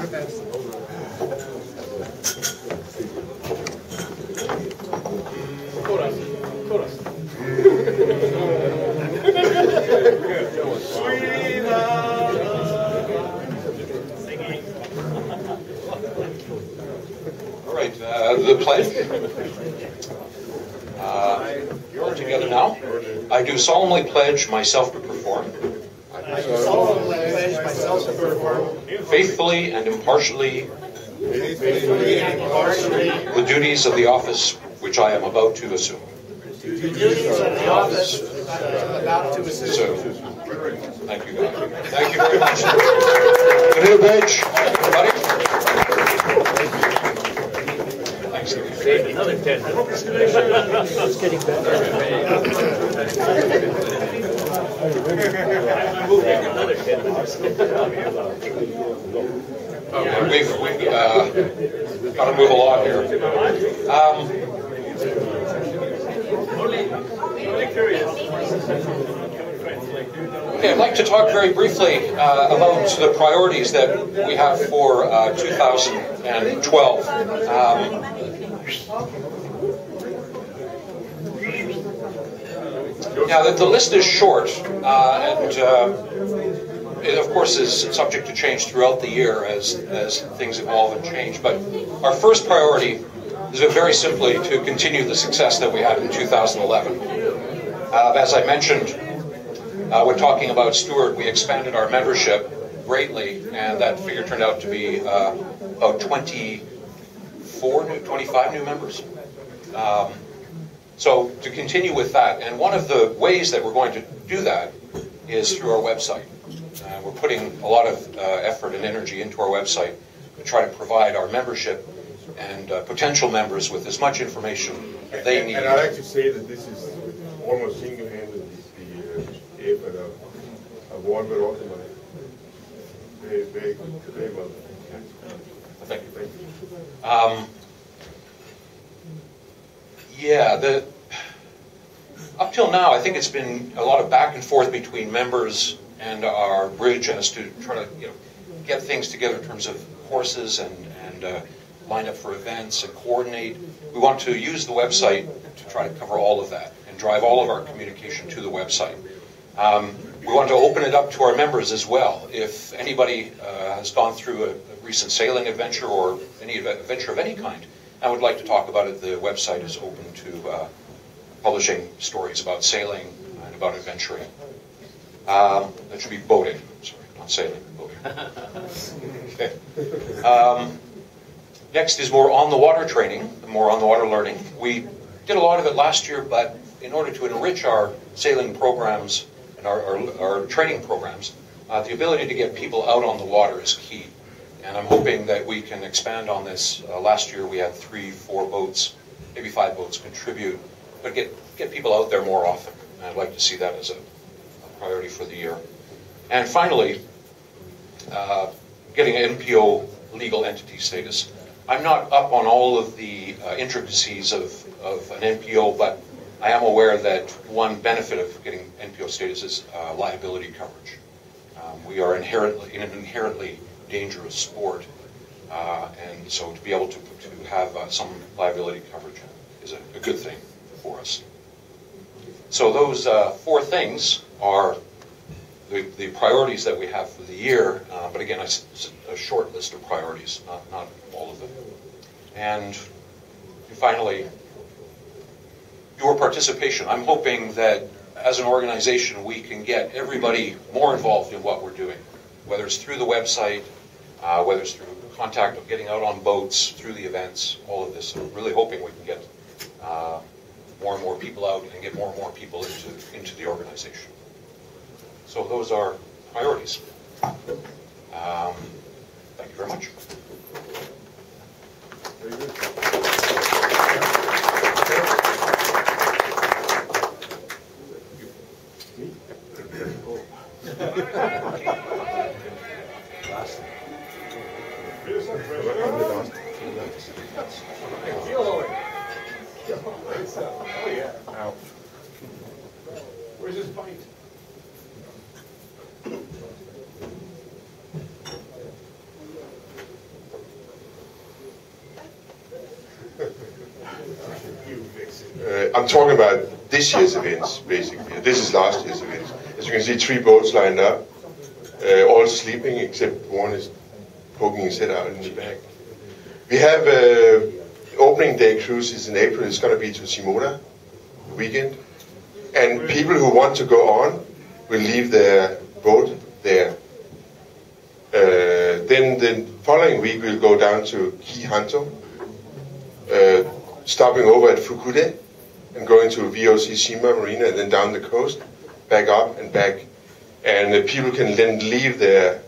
All right, the pledge. All together now. I do solemnly pledge myself to perform. I do solemnly pledge myself to perform. Faithfully and impartially. The duties of the office which I am about to assume. The duties of the office which I am about to assume. So, thank you, God. Thank you very much. Good new badge, everybody. Thanks. Another 10 minutes. It's getting better. Another 10 minutes. We've got to move along here. Only curious. Okay, I'd like to talk very briefly about the priorities that we have for 2012. Now, the list is short, and it, of course, is subject to change throughout the year as things evolve and change. But our first priority is very simply to continue the success that we had in 2011. As I mentioned, when talking about Stewart, we expanded our membership greatly, and that figure turned out to be about 25 new members. So to continue with that, and one of the ways that we're going to do that is through our website. We're putting a lot of effort and energy into our website to try to provide our membership and potential members with as much information that they need. And I like to say that this is almost single-handedly the effort of one but also very, very, very well. Thank you. Yeah, up till now, I think it's been a lot of back and forth between members and our bridge as to try to get things together in terms of courses and line up for events and coordinate. We want to use the website to try to cover all of that and drive all of our communication to the website. We want to open it up to our members as well. If anybody has gone through a recent sailing adventure or any adventure of any kind and would like to talk about it, the website is open to publishing stories about sailing and about adventuring. That should be boating. Sorry, not sailing, boating. Okay. Next is more on-the-water training, more on-the-water learning. We did a lot of it last year, but in order to enrich our sailing programs and our training programs, the ability to get people out on the water is key. And I'm hoping that we can expand on this. Last year we had 3, 4 boats, maybe 5 boats contribute, but get people out there more often. And I'd like to see that as a priority for the year. And finally, getting an NPO legal entity status. I'm not up on all of the intricacies of an NPO, but I am aware that one benefit of getting NPO status is liability coverage. We are inherently in an inherently dangerous sport, and so to be able to have some liability coverage is a good thing for us. So those 4 things are the priorities that we have for the year, but again, a short list of priorities, not all of them. And finally, your participation. I'm hoping that as an organization we can get everybody more involved in what we're doing, whether it's through the website, whether it's through contact of getting out on boats, through the events, all of this. I'm really hoping we can get more and more people out and get more and more people into the organization. So those are priorities. Thank you very much. Very good. Oh, yeah. Ow. Where's his pint? I'm talking about this year's events, basically. This is last year's events. As you can see, 3 boats lined up, all sleeping, except one is poking his head out in the back. We have opening day cruises in April. It's going to be to Shimoda, the weekend. And people who want to go on will leave their boat there. Then the following week we'll go down to Key Hanto, stopping over at Fukude and going to VOC Shima Marina and then down the coast, back up and back. And people can then leave their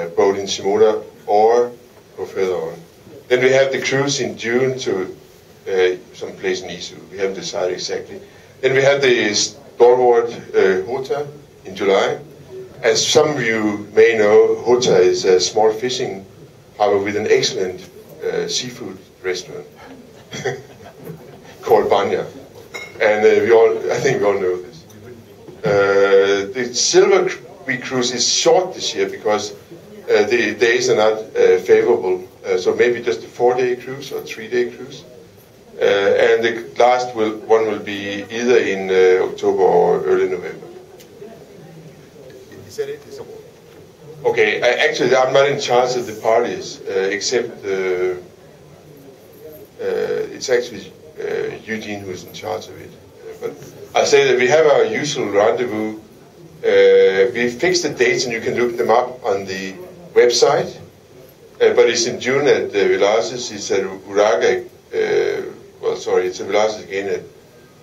boat in Shimoda or go further on. Then we have the cruise in June to some place in Izu. We haven't decided exactly. Then we have the Stalwart Hota in July. As some of you may know, Hota is a small fishing harbor with an excellent seafood restaurant called Banya. And I think we all know this. The Silver Week cruise is short this year because the days are not favorable. So maybe just a 4-day cruise or 3-day cruise. And the last one will be either in October or early November. Is that it? Okay, actually I'm not in charge of the parties, except it's actually Eugene who is in charge of it. But I say that we have our usual rendezvous. We fixed the dates and you can look them up on the website. But it's in June at Villages, it's at Uraga, it's at Villages again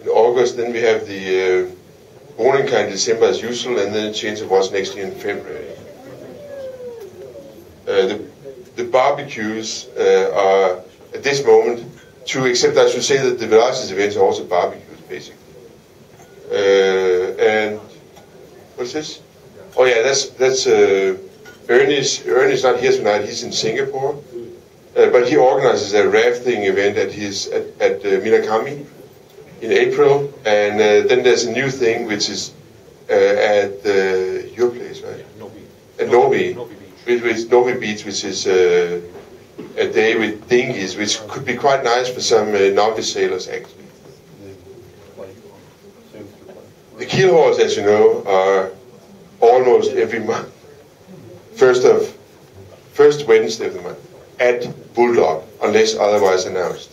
in August. Then we have the Boninka in December as usual, and then a change of what's next year in February. The barbecues are at this moment 2, except I should say that the Villages events are also barbecues, basically. And what's this? Oh yeah, that's Ernie's not here tonight. He's in Singapore, but he organizes a rafting event at Minakami in April, and then there's a new thing which is at your place, right? At Novi Beach, which is a day with dinghies, which could be quite nice for some novice sailors, actually. The keel hauls, as you know, are almost every month. First Wednesday of the month at Bulldog, unless otherwise announced.